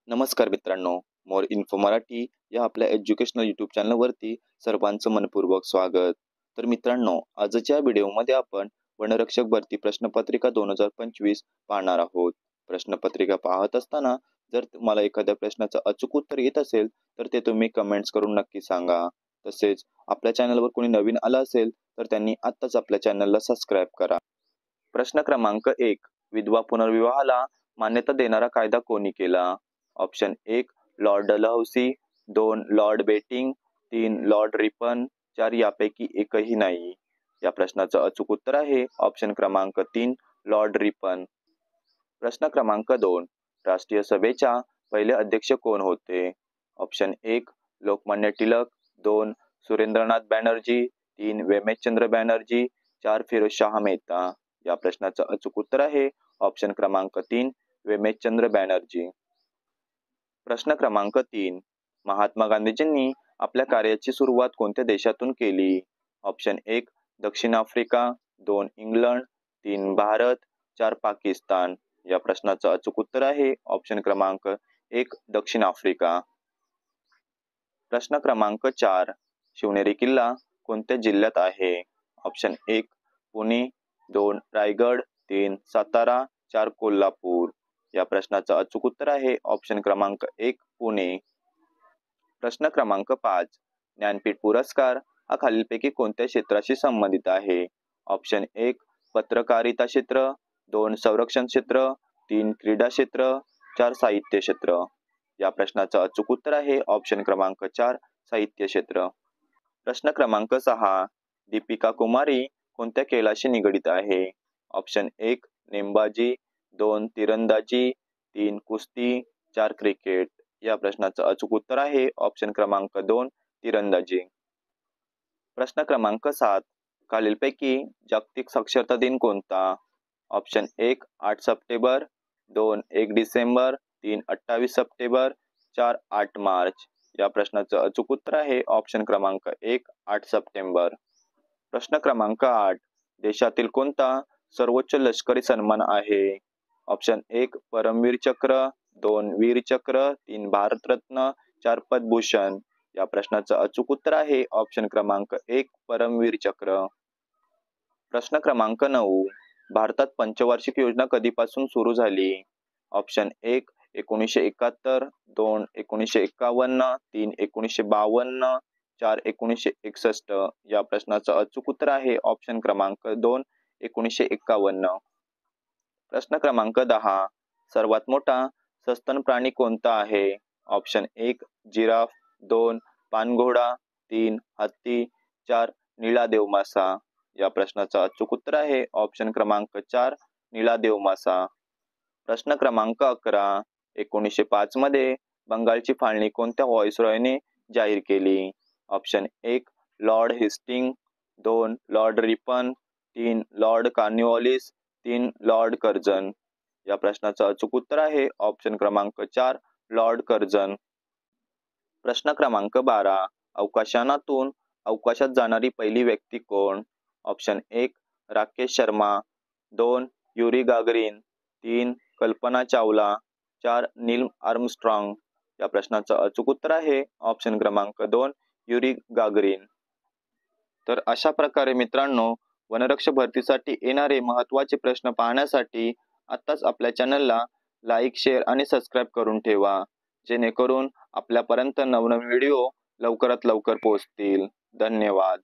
नमस्कार मित्रांनो, मोर इन्फो मराठी या आपल्या एज्युकेशनल यूट्यूब चॅनलवरती सर्वांचं मनपूर्वक स्वागत. तर मित्रांनो, आजच्या व्हिडिओमध्ये आपण वनरक्षक भरती प्रश्नपत्रिका 2025 पाहणार आहोत. प्रश्नपत्रिका पाहत असताना जर तुम्हाला एखाद्या प्रश्नाचं अचूक उत्तर येत असेल तर ते तुम्ही कमेंट्स करून नक्की सांगा. तसेच आपल्या चॅनलवर कोणी नवीन आला असेल तर त्यांनी आत्ताच आपल्या चॅनलला सबस्क्राईब करा. प्रश्न क्रमांक 1. विधवा पुनर्विवाहाला मान्यता देणारा कायदा कोणी केला? Option 1 Lord Dalhousie, 2 Lord Bentinck, 3 Lord Ripon, 4 यापैकी एकही नाही. या प्रश्नाचं अचूक उत्तर आहे ऑप्शन क्रमांक 3 लॉर्ड रिपन. प्रश्न क्रमांक 2. राष्ट्रीय सभेच्या पहिले अध्यक्ष कोण होते? ऑप्शन 1 लोकमान्य टिळक, 2 सुरेंद्रनाथ बॅनर्जी, 3 वेमेशचंद्र बॅनर्जी, 4 फिरोजशाह मेहता. या प्रश्नाचं अचूक उत्तर आहे ऑप्शन क्रमांक 3 वेमेशचंद्र बॅनर्जी. प्रश्न क्रमांक 3. महात्मा गांधीजींनी आपल्या कार्याची सुरुवात कोणत्या देशातून केली? ऑप्शन 1 दक्षिण आफ्रिका, 2 इंग्लंड, 3 भारत, 4 पाकिस्तान. या प्रश्नाचं अचूक उत्तर आहे ऑप्शन क्रमांक 1 दक्षिण आफ्रिका. प्रश्न क्रमांक 4. शिवनेरी किल्ला कोणत्या जिल्ह्यात आहे? ऑप्शन 1 पुणे, 2 रायगड, 3 सातारा, 4 कोल्हापूर. या प्रश्नाचं अचूक उत्तर आहे ऑप्शन क्रमांक 1 पुणे. प्रश्न क्रमांक 5. ज्ञानपीठ पुरस्कार हा खालीलपैकी कोणत्या क्षेत्राशी संबंधित आहे? ऑप्शन 1 पत्रकारिता क्षेत्र, 2 संरक्षण क्षेत्र, 3 क्रीडा क्षेत्र, 4 साहित्य क्षेत्र. या प्रश्नाचं अचूक उत्तर आहे ऑप्शन क्रमांक 4 साहित्य क्षेत्र. प्रश्न क्रमांक 6. दीपिका कुमारी कोणत्या खेळाशी निगडित आहे? ऑप्शन 1 नेमबाजी, 2 तिरंदाजी, 3 कुस्ती, 4 क्रिकेट. या प्रश्नाचं अचूक उत्तर आहे ऑप्शन क्रमांक 2 तिरंदाजी. प्रश्न क्रमांक 7. खालीलपैकी जागतिक साक्षरता दिन कोणता? Option 1 8 September, 2 1 December, 3 28 September, 4 8 March. या प्रश्नाचं अचूक उत्तर आहे ऑप्शन क्रमांक 1 8 सप्टेंबर. प्रश्न क्रमांक 8. देशातील कोणता सर्वोच्च लष्करी सन्मान आहे? ऑप्शन 1 परमवीर चक्र, 2 वीर चक्र, 3 भारतरत्न, 4 पद्मभूषण. या प्रश्नाचं अचूक उत्तर आहे ऑप्शन क्रमांक 1 परमवीर चक्र. प्रश्न क्रमांक 9. भारतात पंचवार्षिक योजना कधीपासून सुरू झाली? ऑप्शन 1 1971, 2 1951, 3 1952, 4 1961. या प्रश्नाचं अचूक उत्तर आहे ऑप्शन क्रमांक 2 1951. प्रश्न क्रमांक 10. सर्वात मोठा सस्तन प्राणी कोणता आहे? ऑप्शन 1 जिराफ, 2 पानघोडा, 3 हत्ती, 4 निळा देवमासा. या प्रश्नाचं अचूक उत्तर आहे ऑप्शन क्रमांक 4 निळा देवमासा. प्रश्न क्रमांक 11. 1905 मध्ये बंगालची फाळणी कोणत्या व्हॉइसरॉयने जाहीर केली? Option 1 Lord Hastings, 2 Lord Ripon, 3 Lord Cornwallis, 3 Lord Curzon. या प्रश्नाचं अचूक उत्तर आहे ऑप्शन क्रमांक 4 लॉर्ड कर्झन. प्रश्न क्रमांक 12. अवकाशयानातून अवकाशात जाणारी पहिली व्यक्ती कोण? Option 1 Rakesh Sharma, 2 Yuri Gagarin, 3 Kalpana Chawla, 4 नील आर्मस्ट्रॉंग. या प्रश्नाचं अचूक उत्तर आहे ऑप्शन क्रमांक 2 युरी गागरिन. तर अशा प्रकारे मित्रांनो, वनरक्षक भरतीसाठी येणारे महत्त्वाचे प्रश्न पाहण्यासाठी आत्ताच आपल्या चॅनलला लाईक, शेअर आणि सबस्क्राईब करून ठेवा, जेणेकरून आपल्यापर्यंत नवनवीन व्हिडिओ लवकरात लवकर पोहोचतील. धन्यवाद.